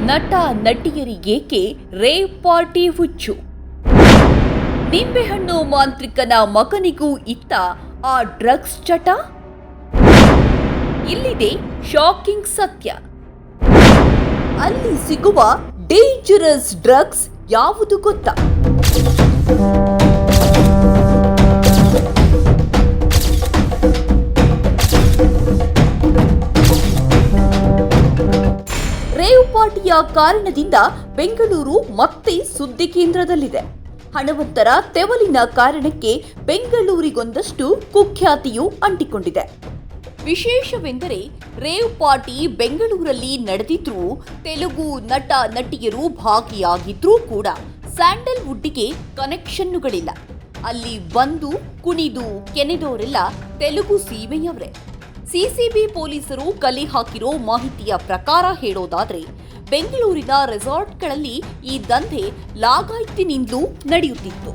ನಟ ನಟಿಯರಿಗೇಕೆ rave party ಹುಚ್ಚು? ನಿಂಬೆಹಣ್ಣು ಮಾಂತ್ರಿಕನ ಮಗನಿಗೂ ಇತ್ತ ಆ ಡ್ರಗ್ಸ್ ಚಟ? ಇಲ್ಲಿದೆ ಶಾಕಿಂಗ್ ಸತ್ಯ. ಅಲ್ಲಿ ಸಿಗುವ ಡೇಂಜರಸ್ ಡ್ರಗ್ಸ್ ಯಾವುದು ಗೊತ್ತಾ? ರೇವ್ ಪಾರ್ಟಿಯ ಕಾರಣದಿಂದ ಬೆಂಗಳೂರು ಮತ್ತೆ ಸುದ್ದಿ ಕೇಂದ್ರದಲ್ಲಿದೆ. ಹಣವಂತರ ತೆವಲಿನ ಕಾರಣಕ್ಕೆ ಬೆಂಗಳೂರಿಗೊಂದಷ್ಟು ಕುಖ್ಯಾತಿಯೂ ಅಂಟಿಕೊಂಡಿದೆ. ವಿಶೇಷವೆಂದರೆ ರೇವ್ ಪಾರ್ಟಿ ಬೆಂಗಳೂರಲ್ಲಿ ನಡೆದಿದ್ರೂ ತೆಲುಗು ನಟ ನಟಿಯರು ಭಾಗಿಯಾಗಿದ್ರೂ ಕೂಡ ಸ್ಯಾಂಡಲ್ವುಡ್ಗೆ ಕನೆಕ್ಷನ್ನುಗಳಿಲ್ಲ. ಅಲ್ಲಿ ಬಂದು ಕುಣಿದು ಕೆನೆದವರೆಲ್ಲ ತೆಲುಗು ಸೀಮೆಯವರೇ. ಸಿಸಿಬಿ ಪೊಲೀಸರು ಕಲೆ ಹಾಕಿರೋ ಮಾಹಿತಿಯ ಪ್ರಕಾರ ಹೇಳೋದಾದ್ರೆ ಬೆಂಗಳೂರಿನ ರೆಸಾರ್ಟ್ಗಳಲ್ಲಿ ಈ ದಂಧೆ ಲಾಗಾಯ್ತಿನಿಂದಲೂ ನಡೆಯುತ್ತಿತ್ತು.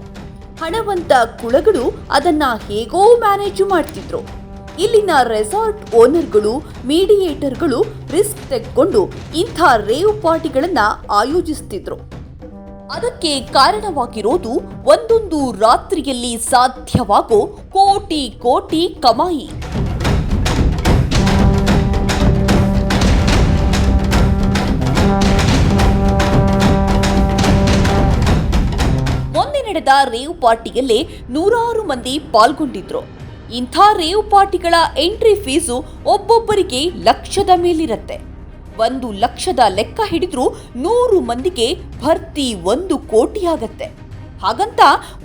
ಹಣವಂತ ಕುಳಗಳು ಅದನ್ನ ಹೇಗೋ ಮ್ಯಾನೇಜ್ ಮಾಡ್ತಿದ್ರು. ಇಲ್ಲಿನ ರೆಸಾರ್ಟ್ ಓನರ್ಗಳು, ಮೀಡಿಯೇಟರ್ಗಳು ರಿಸ್ಕ್ ತೆಗೆದುಕೊಂಡು ಇಂಥ ರೇವ್ ಪಾರ್ಟಿಗಳನ್ನ ಆಯೋಜಿಸುತ್ತಿದ್ರು. ಅದಕ್ಕೆ ಕಾರಣವಾಗಿರೋದು ಒಂದೊಂದು ರಾತ್ರಿಯಲ್ಲಿ ಸಾಧ್ಯವಾಗೋ ಕೋಟಿ ಕೋಟಿ ಕಮಾಯಿ. ಮೊನ್ನೆ ನಡೆದ ರೇವ್ ಪಾರ್ಟಿಯಲ್ಲೇ ನೂರಾರು ಮಂದಿ ಪಾಲ್ಗೊಂಡಿದ್ರು. ಇಂಥ ರೇವ್ ಪಾರ್ಟಿಗಳ ಎಂಟ್ರಿ ಫೀಸು ಒಬ್ಬೊಬ್ಬರಿಗೆ ಲಕ್ಷದ ಮೇಲಿರತ್ತೆ. 1 ಲಕ್ಷದ ಲೆಕ್ಕ ಹಿಡಿದ್ರೂ 100 ಮಂದಿಗೆ ಭರ್ತಿ 1 ಕೋಟಿ ಆಗತ್ತೆ. ಹಾಗಂತ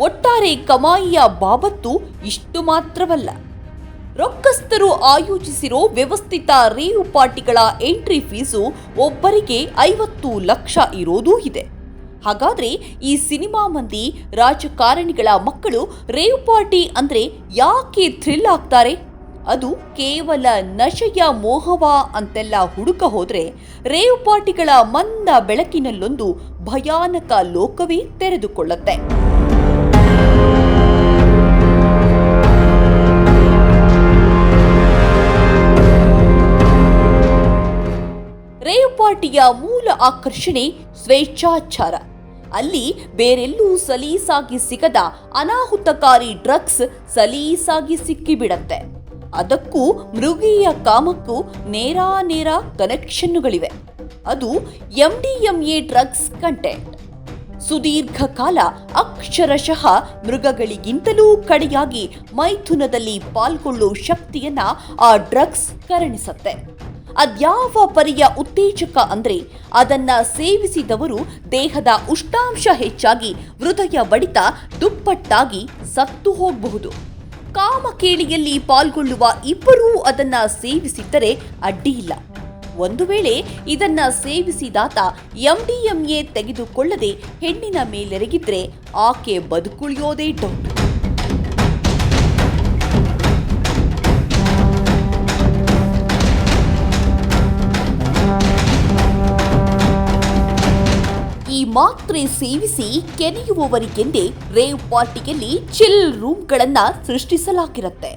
ಒಟ್ಟಾರೆ ಕಮಾಯಿಯ ಬಾಬತ್ತು ಇಷ್ಟು ಮಾತ್ರವಲ್ಲ. ರೊಕ್ಕಸ್ಥರು ಆಯೋಜಿಸಿರೋ ವ್ಯವಸ್ಥಿತ ರೇವ್ ಪಾರ್ಟಿಗಳ ಎಂಟ್ರಿ ಫೀಸು ಒಬ್ಬರಿಗೆ 50 ಲಕ್ಷ ಇರೋದೂ ಇದೆ. ಹಾಗಾದ್ರೆ ಈ ಸಿನಿಮಾ ಮಂದಿ, ರಾಜಕಾರಣಿಗಳ ಮಕ್ಕಳು ರೇವ್ ಪಾರ್ಟಿ ಅಂದ್ರೆ ಯಾಕೆ ಥ್ರಿಲ್ ಆಗ್ತಾರೆ? ಅದು ಕೇವಲ ನಶೆಯ ಮೋಹವಾ ಅಂತೆಲ್ಲ ಹುಡುಕ ಹೋದ್ರೆ ರೇವ್ ಪಾರ್ಟಿಗಳ ಮಂದ ಬೆಳಕಿನಲ್ಲೊಂದು ಭಯಾನಕ ಲೋಕವೇ ತೆರೆದುಕೊಳ್ಳುತ್ತೆ. ರೇವ್ ಪಾರ್ಟಿಯ ಮೂಲ ಆಕರ್ಷಣೆ ಸ್ವೇಚ್ಛಾಚಾರ. ಅಲ್ಲಿ ಬೇರೆಲ್ಲೂ ಸಲೀಸಾಗಿ ಸಿಗದ ಅನಾಹುತಕಾರಿ ಡ್ರಗ್ಸ್ ಸಲೀಸಾಗಿ ಸಿಕ್ಕಿಬಿಡತ್ತೆ. ಅದಕ್ಕೂ ಮೃಗೀಯ ಕಾಮಕ್ಕೂ ನೇರ ಕನೆಕ್ಷನ್ನುಗಳಿವೆ. ಅದು MDMA ಡ್ರಗ್ಸ್ ಕಂಟೆಂಟ್. ಸುದೀರ್ಘ ಕಾಲ ಅಕ್ಷರಶಃ ಮೃಗಗಳಿಗಿಂತಲೂ ಕಡೆಯಾಗಿ ಮೈಥುನದಲ್ಲಿ ಪಾಲ್ಗೊಳ್ಳೋ ಶಕ್ತಿಯನ್ನ ಆ ಡ್ರಗ್ಸ್ ಕರುಣಿಸುತ್ತೆ. ಅದ್ಯಾವ ಪರಿಯ ಉತ್ತೇಜಕ ಅಂದ್ರೆ ಅದನ್ನ ಸೇವಿಸಿದವರು ದೇಹದ ಉಷ್ಣಾಂಶ ಹೆಚ್ಚಾಗಿ ಹೃದಯ ಬಡಿತ ದುಪ್ಪಟ್ಟಾಗಿ ಸತ್ತು ಹೋಗಬಹುದು. ಕಾಮಕೇಳಿಯಲ್ಲಿ ಪಾಲ್ಗೊಳ್ಳುವ ಇಬ್ಬರೂ ಅದನ್ನ ಸೇವಿಸಿದ್ದರೆ ಅಡ್ಡಿಯಿಲ್ಲ. ಒಂದು ವೇಳೆ ಇದನ್ನ ಸೇವಿಸಿದಾತ MDMA ತೆಗೆದುಕೊಳ್ಳದೆ ಹೆಣ್ಣಿನ ಮೇಲೆರಗಿದ್ರೆ ಆಕೆ ಬದುಕುಳಿಯೋದೇ ಡೌಟ್. ಈ ಮಾತ್ರೆ ಸೇವಿಸಿ ಕೆನೆಯುವವರಿಗೆಂದೇ ರೇವ್ ಪಾರ್ಟಿಯಲ್ಲಿ ಚಿಲ್ ರೂಮ್ಗಳನ್ನ ಸೃಷ್ಟಿಸಲಾಗಿರುತ್ತೆ.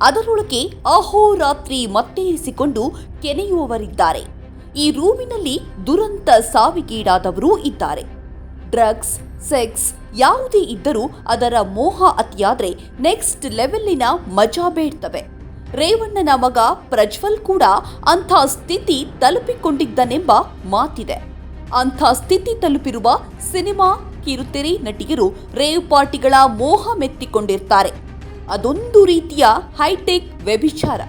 ಅದರೊಳಗೆ ಅಹೋರಾತ್ರಿ ಮತ್ತೇರಿಸಿಕೊಂಡು ಕೆನೆಯುವವರಿದ್ದಾರೆ. ಈ ರೂಮಿನಲ್ಲಿ ದುರಂತ ಸಾವಿಗೀಡಾದವರೂ ಇದ್ದಾರೆ. ಡ್ರಗ್ಸ್, ಸೆಕ್ಸ್ ಯಾವುದೇ ಇದ್ದರೂ ಅದರ ಮೋಹ ಅತಿಯಾದ್ರೆ ನೆಕ್ಸ್ಟ್ ಲೆವೆಲ್ಲಿನ ಮಜಾ ಬೇಡ್ತವೆ. ರೇವಣ್ಣನ ಮಗ ಪ್ರಜ್ವಲ್ ಕೂಡ ಅಂಥ ಸ್ಥಿತಿ ತಲುಪಿಕೊಂಡಿದ್ದನೆಂಬ ಮಾತಿದೆ. ಅಂಥ ಸ್ಥಿತಿ ತಲುಪಿರುವ ಸಿನಿಮಾ, ಕಿರುತೆರೆ ನಟಿಯರು ರೇವ್ ಪಾರ್ಟಿಗಳ ಮೋಹ ಮೆತ್ತಿಕೊಂಡಿರ್ತಾರೆ. ಅದೊಂದು ರೀತಿಯ ಹೈಟೆಕ್ ವ್ಯಭಿಚಾರ.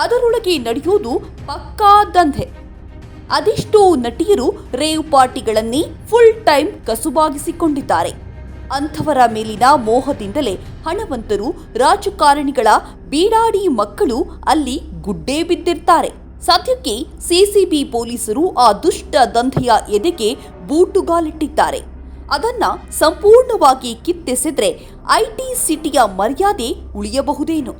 ಅದರೊಳಗೆ ನಡೆಯೋದು ಪಕ್ಕಾ ದಂಧೆ. ಅದೆಷ್ಟೋ ನಟಿಯರು ರೇವ್ ಪಾರ್ಟಿಗಳನ್ನೇ ಫುಲ್ ಟೈಮ್ ಕಸುಬಾಗಿಸಿಕೊಂಡಿದ್ದಾರೆ. ಅಂಥವರ ಮೇಲಿನ ಮೋಹದಿಂದಲೇ ಹಣವಂತರು, ರಾಜಕಾರಣಿಗಳ ಬೀಡಾಡಿ ಮಕ್ಕಳು ಅಲ್ಲಿ ಗುಡ್ಡೆ ಬಿದ್ದಿರ್ತಾರೆ. ಸದ್ಯಕ್ಕೆ ಸಿಸಿಬಿ ಪೊಲೀಸರು ಆ ದುಷ್ಟ ದಂಧೆಯ ಎದೆಗೆ ಬೂಟುಗಾಲಿಟ್ಟಿದ್ದಾರೆ. ಅದನ್ನ ಸಂಪೂರ್ಣವಾಗಿ ಕಿತ್ತೆಸೆದ್ರೆ IT ಸಿಟಿಯ ಮರ್ಯಾದೆ ಉಳಿಯಬಹುದೇನೋ.